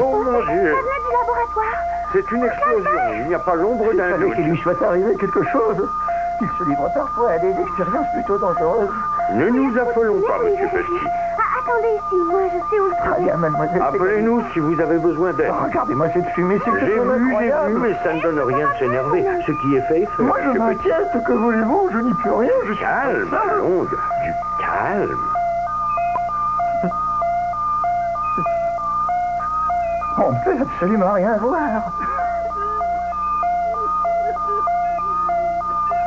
Oh mon Dieu! Ça venait du laboratoire. C'est une explosion. Il n'y a pas l'ombre d'un Il fallait doute. qu'il lui soit arrivé quelque chose. Il se livre parfois à des expériences plutôt dangereuses. Ne nous affolons pas, monsieur Pesky. Ah, attendez ici, moi je sais où le Très trouver. bien, mademoiselle. Appelez-nous si vous avez besoin d'aide. Oh, regardez-moi cette fumée, c'est J'ai quelque chose vu, d'incroyable. mais ça ne donne rien de s'énerver. Ce qui est fait est fait, Moi, je monsieur Pesky. m'inquiète. Que voulez-vous? Je n'y peux rien. Je suis Calme, pas seul. Longue. Du calme. On ne peut absolument rien voir.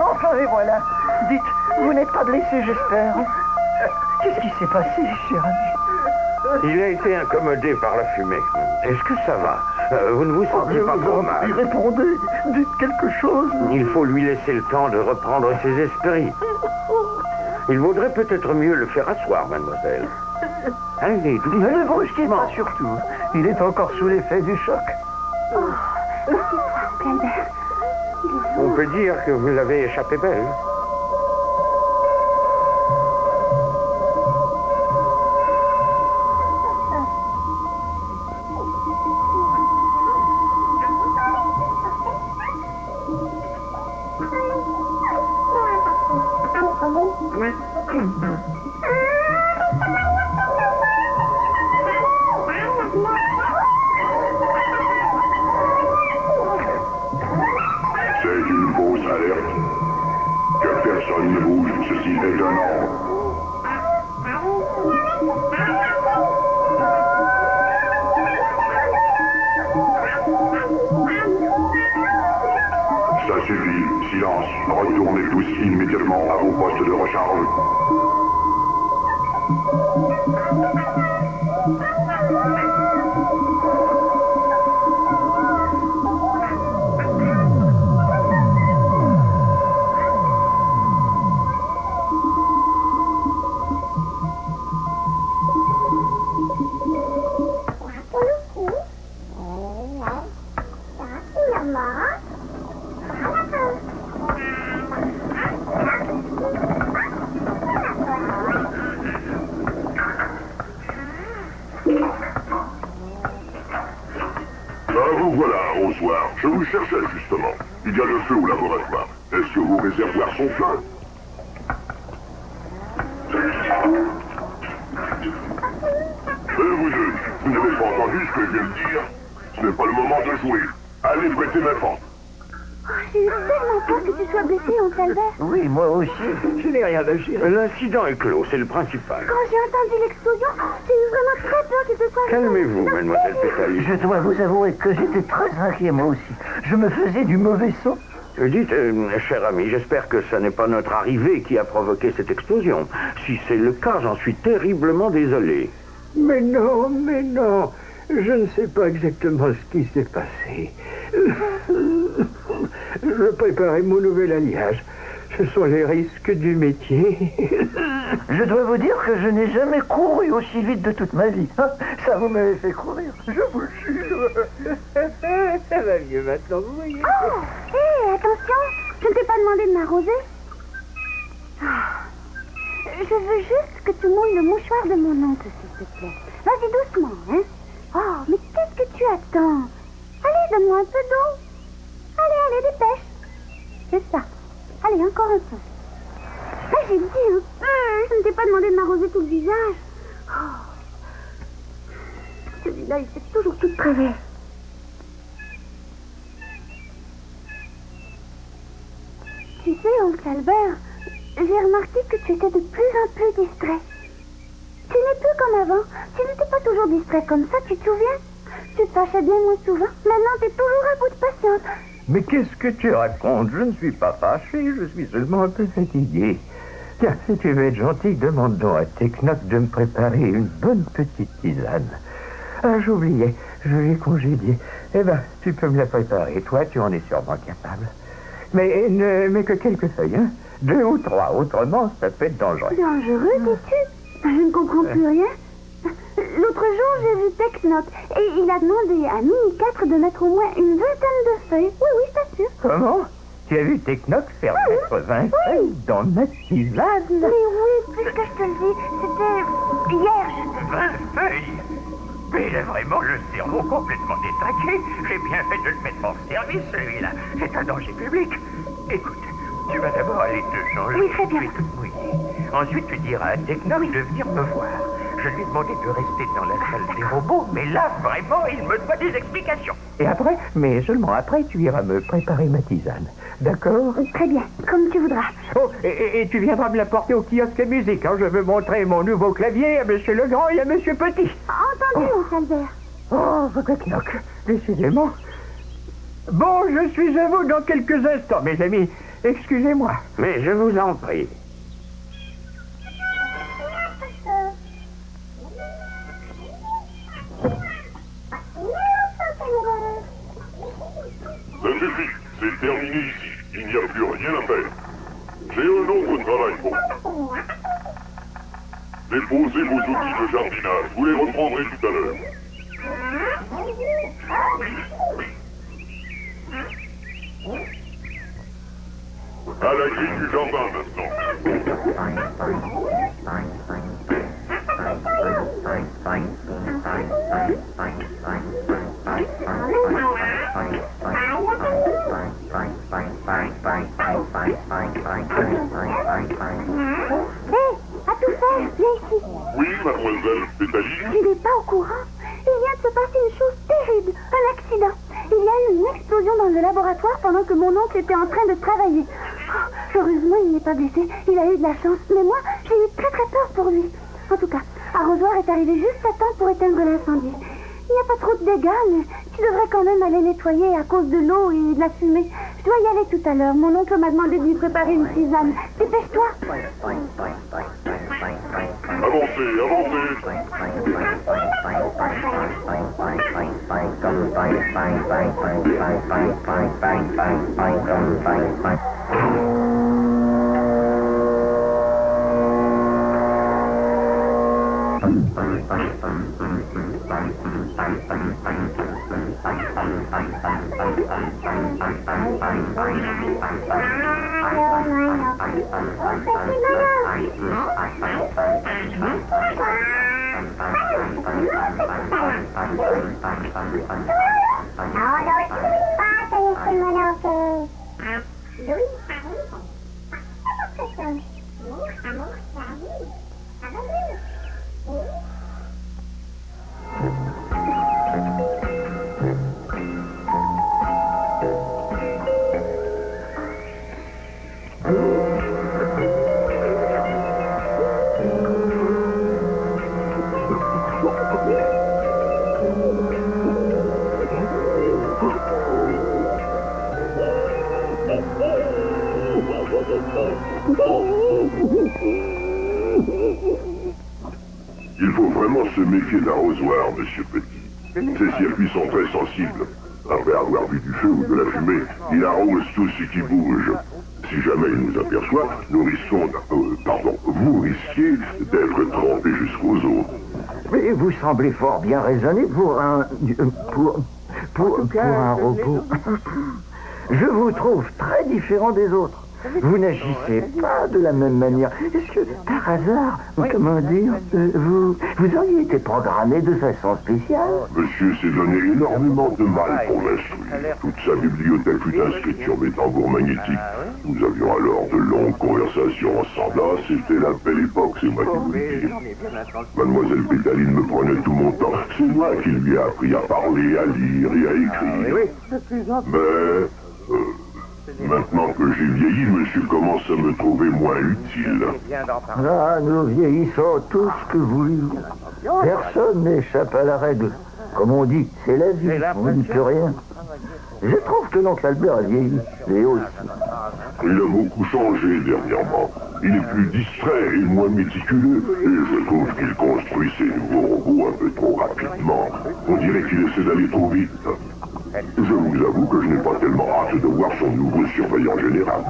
Enfin, et voilà. Dites, vous n'êtes pas blessé, j'espère. Qu'est-ce qui s'est passé, cher ami? Il a été incommodé par la fumée. Est-ce que ça va? Vous ne vous sentez pas trop mal? Répondez, dites quelque chose. Il faut lui laisser le temps de reprendre ses esprits. Il vaudrait peut-être mieux le faire asseoir, mademoiselle. Allez, Ne doucement. le brusquez pas surtout. Il est encore sous l'effet du choc. Assieds-toi, oncle Albert. On peut dire que vous l'avez échappé belle. C'est une fausse alerte. Que personne ne bouge, ceci est un ordre. Ça suffit, silence. Retournez tous immédiatement à vos postes de recharge. Vous voilà, bonsoir. Je vous cherchais justement. Il y a le feu au laboratoire. Est-ce que vos réservoirs sont pleins? Vous deux, vous n'avez pas entendu ce que je viens de dire? Ce n'est pas le moment de jouer. Allez prêter main forte. J'ai eu tellement peur que tu sois blessé, oncle Albert. Oui, moi aussi. Je n'ai rien à dire. L'incident est clos, c'est le principal. Quand j'ai entendu l'explosion, j'ai eu vraiment très peur que ce soit... Calmez-vous, mademoiselle Pétali. Je dois vous avouer que j'étais très inquiet, moi aussi. Je me faisais du mauvais son. Dites, cher ami, j'espère que ce n'est pas notre arrivée qui a provoqué cette explosion. Si c'est le cas, j'en suis terriblement désolé. Mais non, mais non. Je ne sais pas exactement ce qui s'est passé. Je préparais mon nouvel alliage. Ce sont les risques du métier. Je dois vous dire que je n'ai jamais couru aussi vite de toute ma vie. Ça, vous m'avez fait courir, je vous le jure. Ça va mieux maintenant, vous voyez. Oh, hé, attention, je ne t'ai pas demandé de m'arroser. Ah, je veux juste que tu mouilles le mouchoir de mon oncle, s'il te plaît. Vas-y doucement, hein. Oh, mais qu'est-ce que tu attends? Allez, donne-moi un peu d'eau. Allez, dépêche. C'est ça. Allez, encore un peu. Ah, j'ai dit un peu. Je ne t'ai pas demandé de m'arroser tout le visage. Oh. Celui-là, il fait toujours tout travers. Tu sais, oncle Albert, j'ai remarqué que tu étais de plus en plus distrait. Tu n'es plus comme avant. Tu n'étais pas toujours distrait comme ça, tu te souviens? Tu te fâchais bien moins souvent. Maintenant, tu es toujours à bout de patience. Mais qu'est-ce que tu racontes? Je ne suis pas fâché, je suis seulement un peu fatigué. Tiens, si tu veux être gentil, demande donc à Technoc de me préparer une bonne petite tisane. Ah, j'oubliais, je l'ai congédiée. Eh ben, tu peux me la préparer. Toi, tu en es sûrement capable. Mais ne mets que quelques feuilles, hein? 2 ou 3, autrement, ça peut être dangereux. Dangereux, dis-tu? Je ne comprends plus rien. L'autre jour, j'ai vu Tecnoc et il a demandé à Mini 4 de mettre au moins une vingtaine de feuilles. Oui, je t'assure. Comment? Tu as vu Tecnoc faire mettre 20 feuilles dans ma tisane? Mais oui, puisque je te le dis, c'était hier, je sais. 20 feuilles? Mais il a vraiment le cerveau complètement détraqué. J'ai bien fait de le mettre en service, celui-là. C'est un danger public. Écoute, tu vas d'abord aller te changer. Oui, très bien. Tu es toute mouillée. Ensuite, tu diras à Tecnoc de venir me voir. Je lui ai demandé de rester dans la salle des robots, mais là, vraiment, il me doit des explications. Et après, mais seulement après, tu iras me préparer ma tisane. D'accord? Très bien, comme tu voudras. Oh, et tu viendras me l'apporter au kiosque musique, hein. Je veux montrer mon nouveau clavier à Monsieur Legrand et à Monsieur Petit. Entendu, mon Albert. Oh, Tecnoc, décidément. Bon, je suis à vous dans quelques instants, mes amis. Excusez-moi. Mais je vous en prie. Ça suffit, c'est terminé ici. Il n'y a plus rien à faire. J'ai un autre travail pour vous. Déposez vos outils de jardinage. Vous les reprendrez tout à l'heure. À la grille du jardin maintenant. À tout faire, viens ici. Oui, mademoiselle Pétaline. Tu n'es pas au courant? Il vient de se passer une chose terrible, un accident. Il y a eu une explosion dans le laboratoire pendant que mon oncle était en train de travailler. Oh, heureusement, il n'est pas blessé. Il a eu de la chance. Mais moi, j'ai eu très très peur pour lui. En tout cas, Arrosoir est arrivé juste à temps pour éteindre l'incendie. Il n'y a pas trop de dégâts, mais tu devrais quand même aller nettoyer à cause de l'eau et de la fumée. Je dois y aller tout à l'heure. Mon oncle m'a demandé de lui préparer une tisane. Dépêche-toi. Avancez, avancez. Il faut vraiment se méfier d'Arrosoir, monsieur Petit. Ces circuits sont très sensibles. Après avoir vu du feu ou de la fumée, il arrose tout ce qui bouge. Si jamais il nous aperçoit, nous risquons vous risquez d'être trempés jusqu'aux os. Mais vous semblez fort bien raisonné pour un... pour un robot. Je vous trouve très différent des autres. Vous n'agissez pas de la même manière. Est-ce que, par hasard, comment dire, vous auriez été programmé de façon spéciale? Monsieur s'est donné énormément de mal pour l'instruire. Toute sa bibliothèque fut inscrite sur mes tambours magnétiques. Nous avions alors de longues conversations ensemble. Ah, c'était la belle époque, c'est moi qui vous le dis. Mademoiselle Pétaline me prenait tout mon temps. C'est moi qui lui ai appris à parler, à lire et à écrire. Mais... maintenant que j'ai vieilli, monsieur commence à me trouver moins utile. Ah, nous vieillissons tous que voulez-vous. Personne n'échappe à la règle. Comme on dit, c'est la vie, on n'y peut rien. Je trouve que l'oncle Albert a vieilli, et aussi. Il a beaucoup changé dernièrement. Il est plus distrait et moins méticuleux. Et je trouve qu'il construit ses nouveaux robots un peu trop rapidement. On dirait qu'il essaie d'aller trop vite. Je vous avoue que je n'ai pas tellement hâte de voir son nouveau surveillant général.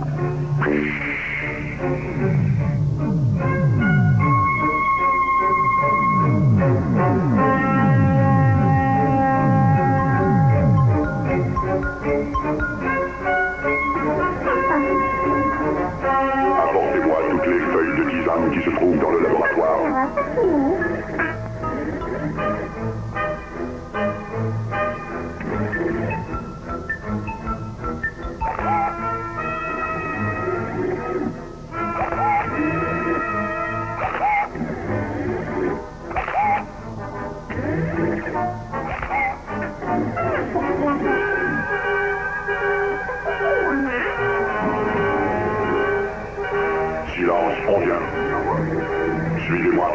Apportez-moi toutes les feuilles de tisane qui se trouvent dans le laboratoire. Silence, on vient. Suivez-moi.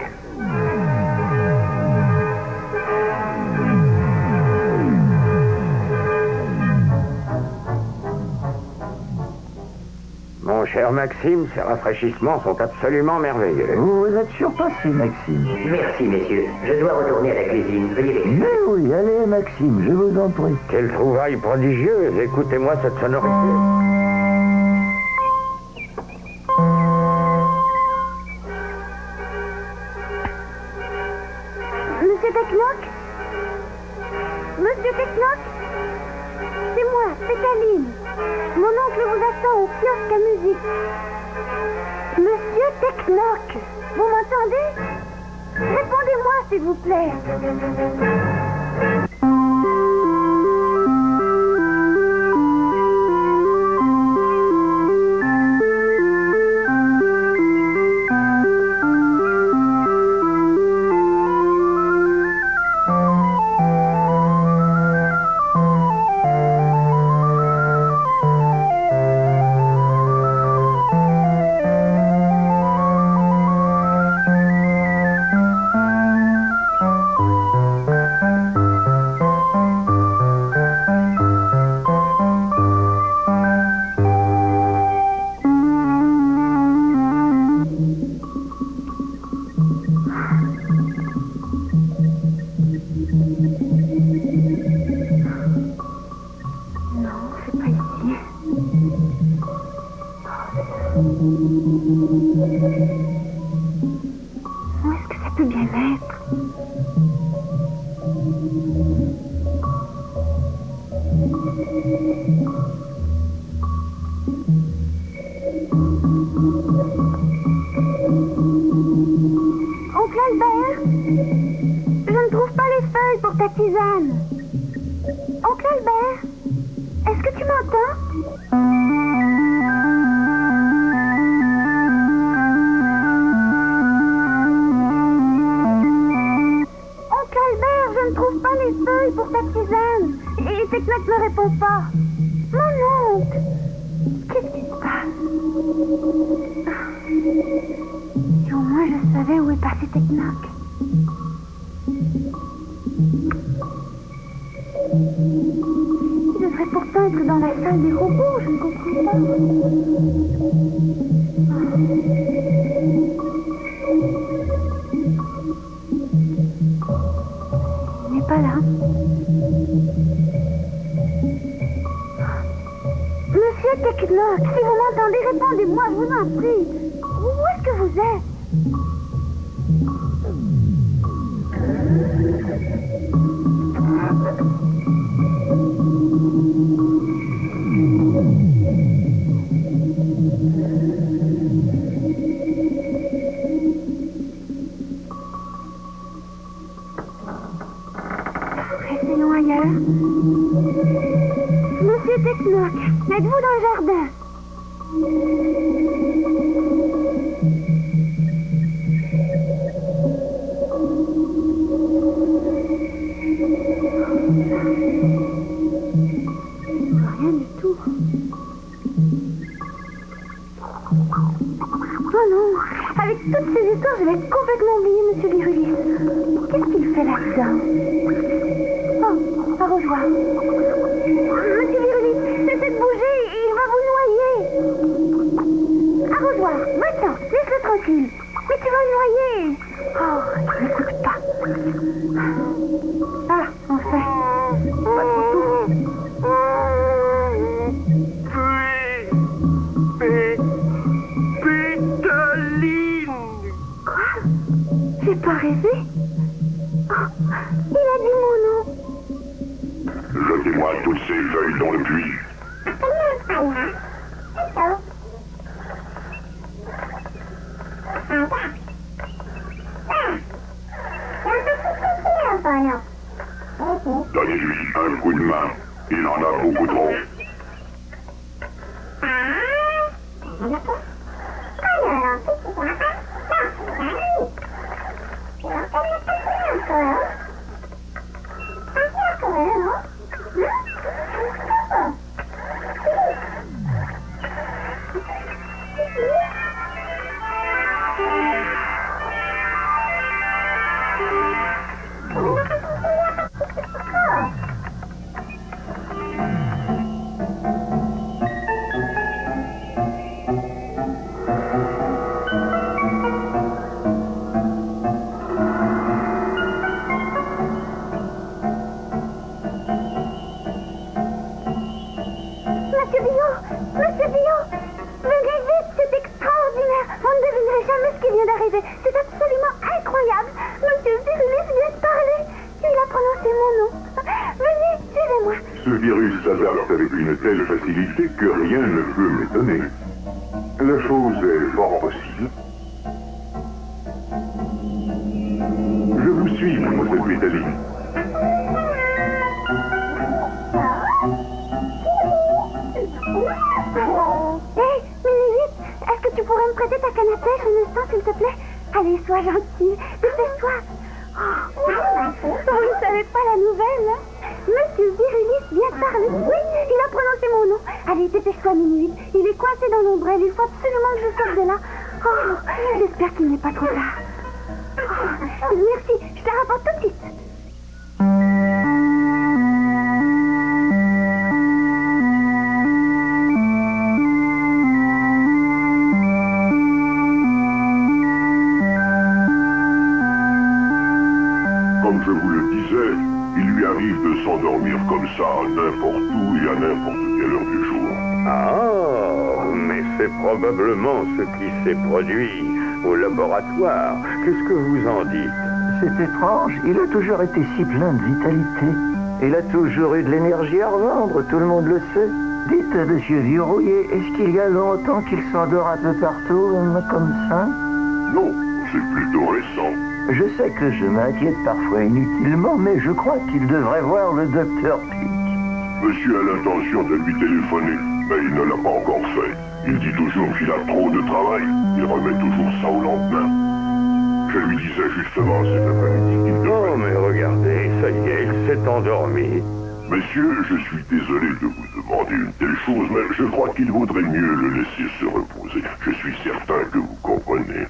Mon cher Maxime, ces rafraîchissements sont absolument merveilleux. Vous vous êtes surpassé, Maxime. Merci, messieurs. Je dois retourner à la cuisine. Veuillez l'excuser. Mais oui, allez, Maxime, je vous en prie. Quelle trouvaille prodigieuse. Écoutez-moi cette sonorité. Monsieur Technoc? Monsieur Technoc? C'est moi, Pétaline. Mon oncle vous attend au kiosque à musique. Monsieur Technoc, vous m'entendez? Répondez-moi, s'il vous plaît. Où est-ce que ça peut bien être? Oncle Albert, je ne trouve pas les feuilles pour ta tisane. Oncle Albert, est-ce que tu m'entends? Pour ta tisane. Et Technoc ne répond pas. Mon oncle, qu'est-ce qui se passe? Si au moins je savais où est passé Technoc. Il devrait pourtant être dans la salle des robots, je ne comprends pas. Il n'est pas là. Monsieur Technoc, si vous m'entendez, répondez-moi, je vous en prie. Où est-ce que vous êtes? Essayons ailleurs. Monsieur Technoc, êtes-vous dans le jardin? Rien du tout. Oh non, avec toutes ces histoires, je vais complètement oublier Monsieur Virulis. Qu'est-ce qu'il fait là-dedans? Oh, un rogeoir. Monsieur Virulis, cessez de bouger, il va vous noyer. Arrosoir, va-t'en, laisse-le tranquille. Mais tu vas le noyer. Oh, il n'écoute pas. Ah, enfin, pas trop tôt. rêvé? Oh, il a dit mon nom. Jetez-moi toutes ces feuilles dans le puits. Donnez-lui un coup de main. Il en a beaucoup trop. Monsieur Billot, venez vite, c'est extraordinaire. Vous ne devinerez jamais ce qui vient d'arriver. C'est absolument incroyable. Monsieur Virulis vient de parler. Il a prononcé mon nom. Venez, suivez-moi. Ce virus s'adapte avec une telle facilité que rien ne peut m'étonner. La chose est fort possible. Je vous suis, mademoiselle Pétaline. Hé, Minute, est-ce que tu pourrais me prêter ta canne à pêche un instant, s'il te plaît? Allez, sois gentille, dépêche-toi. Oh, vous ne savez pas la nouvelle, hein? Monsieur Virulis vient de parler. Oui, il a prononcé mon nom. Allez, dépêche-toi, Minute. Il est coincé dans l'ombrelle. Il faut absolument que je sorte de là. Oh, j'espère qu'il n'est pas trop tard. Oh, merci, je te rapporte tout de suite. Comme je vous le disais, il lui arrive de s'endormir comme ça, n'importe où et à n'importe quelle heure du jour. Ah, mais c'est probablement ce qui s'est produit au laboratoire. Qu'est-ce que vous en dites? C'est étrange, il a toujours été si plein de vitalité. Il a toujours eu de l'énergie à revendre, tout le monde le sait. Dites, monsieur Virouillet, est-ce qu'il y a longtemps qu'il s'endort un peu partout, comme ça? Non, c'est plutôt récent. Je sais que je m'inquiète parfois inutilement, mais je crois qu'il devrait voir le docteur Pic. Monsieur a l'intention de lui téléphoner, mais il ne l'a pas encore fait. Il dit toujours qu'il a trop de travail. Il remet toujours ça au lendemain. Je lui disais justement cet après-midi qu'il devrait... Oh, mais regardez, ça y est, il s'est endormi. Monsieur, je suis désolé de vous demander une telle chose, mais je crois qu'il vaudrait mieux le laisser se reposer. Je suis certain que vous comprenez.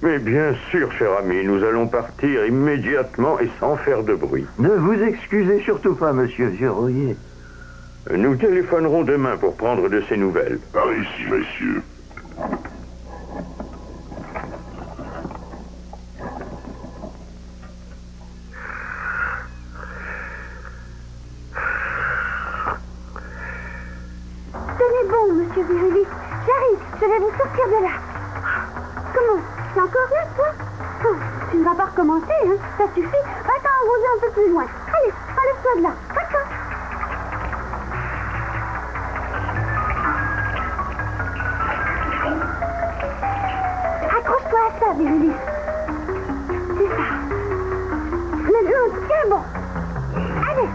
Mais bien sûr, cher ami, nous allons partir immédiatement et sans faire de bruit. Ne vous excusez surtout pas, monsieur Virouillet. Nous téléphonerons demain pour prendre de ses nouvelles. Par ici, messieurs. Tenez bon, monsieur Virulis. J'arrive, je vais vous sortir de là. Comment? C'est encore là, toi? Oh, tu ne vas pas recommencer, hein? Ça suffit. Va-t'en arroser un peu plus loin. Allez, enlève-toi de là. Va-t'en. Accroche-toi à ça, Virulis. C'est ça. Maintenant, tiens bon. Allez.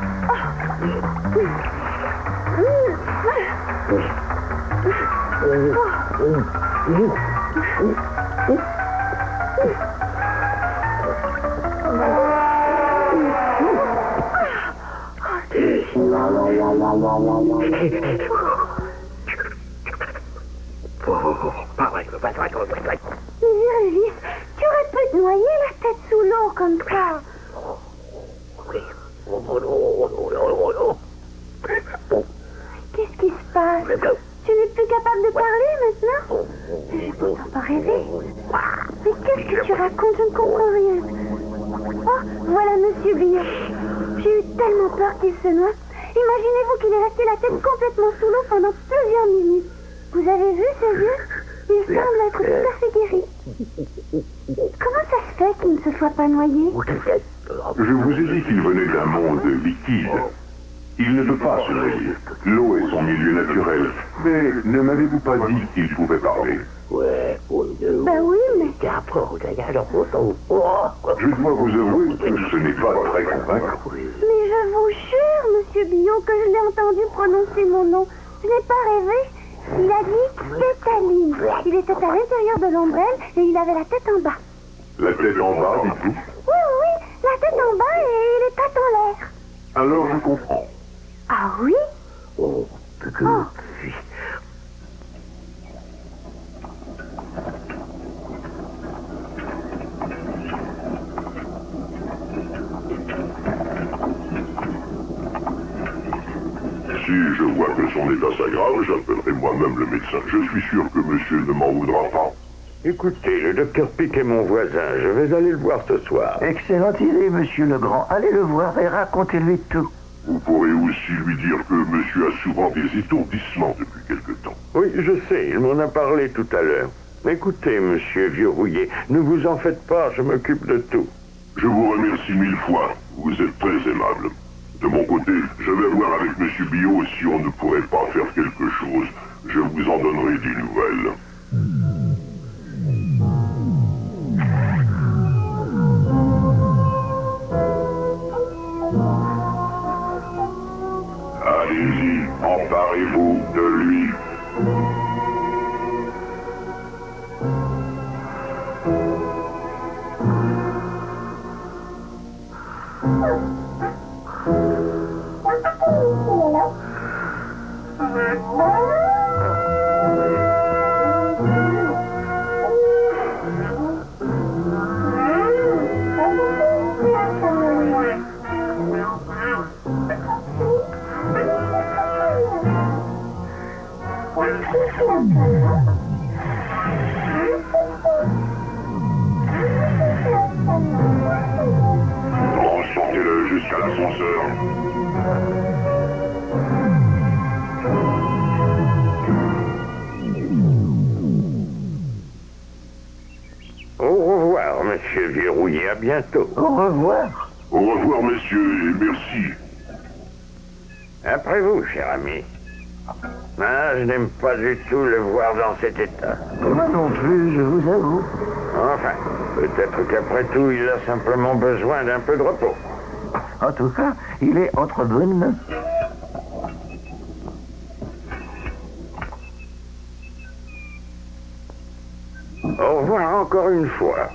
Mais Virulis, tu aurais pu te noyer la tête sous l'eau comme ça. Qu'est-ce qui se passe? Tu n'es plus capable de parler maintenant? Je t'entends pas rêver. Mais qu'est-ce que tu racontes? Je ne comprends rien. Oh, voilà Monsieur Billot. J'ai eu tellement peur qu'il se noie. Imaginez-vous qu'il est resté la tête complètement sous l'eau pendant plusieurs minutes. Vous avez vu ses yeux? Il semble être tout à fait guéri. Comment ça se fait qu'il ne se soit pas noyé? Je vous ai dit qu'il venait d'un monde liquide. Il ne peut pas se noyer. L'eau est son milieu naturel. Mais ne m'avez-vous pas dit qu'il pouvait parler? Ben oui, mais... Je dois vous avouer que ce n'est pas très convaincant. Mais je vous jure, monsieur Billot, que je l'ai entendu prononcer mon nom. Je n'ai pas rêvé. Il a dit Pétaline. Il était à l'intérieur de l'ombrelle et il avait la tête en bas. La tête en bas, dites-vous? Oui, la tête en bas et les pattes en l'air. Alors je comprends. Ah oui? Oh. Si je vois que son état s'aggrave, j'appellerai moi-même le médecin. Je suis sûr que monsieur ne m'en voudra pas. Écoutez, le docteur Pic est mon voisin. Je vais aller le voir ce soir. Excellente idée, monsieur Legrand. Allez le voir et racontez-lui tout. Vous pourrez aussi lui dire que monsieur a souvent des étourdissements depuis quelque temps. Oui, je sais, il m'en a parlé tout à l'heure. Écoutez, monsieur Vieux Rouillé, ne vous en faites pas, je m'occupe de tout. Je vous remercie 1000 fois. Vous êtes très aimable. De mon côté, je vais voir avec monsieur Billot si on ne pourrait pas faire quelque chose. Je vous en donnerai des nouvelles. Allez-y, emparez-vous de lui. Transportez-le jusqu'à l'ascenseur. Au revoir, monsieur Vieux Rouillé, à bientôt. Au revoir. Au revoir, messieurs, et merci. Après vous, cher ami. Ah, je n'aime pas du tout le voir dans cet état. Moi non plus, je vous avoue. Enfin, peut-être qu'après tout, il a simplement besoin d'un peu de repos. En tout cas, il est entre bonnes mains. Au revoir encore une fois.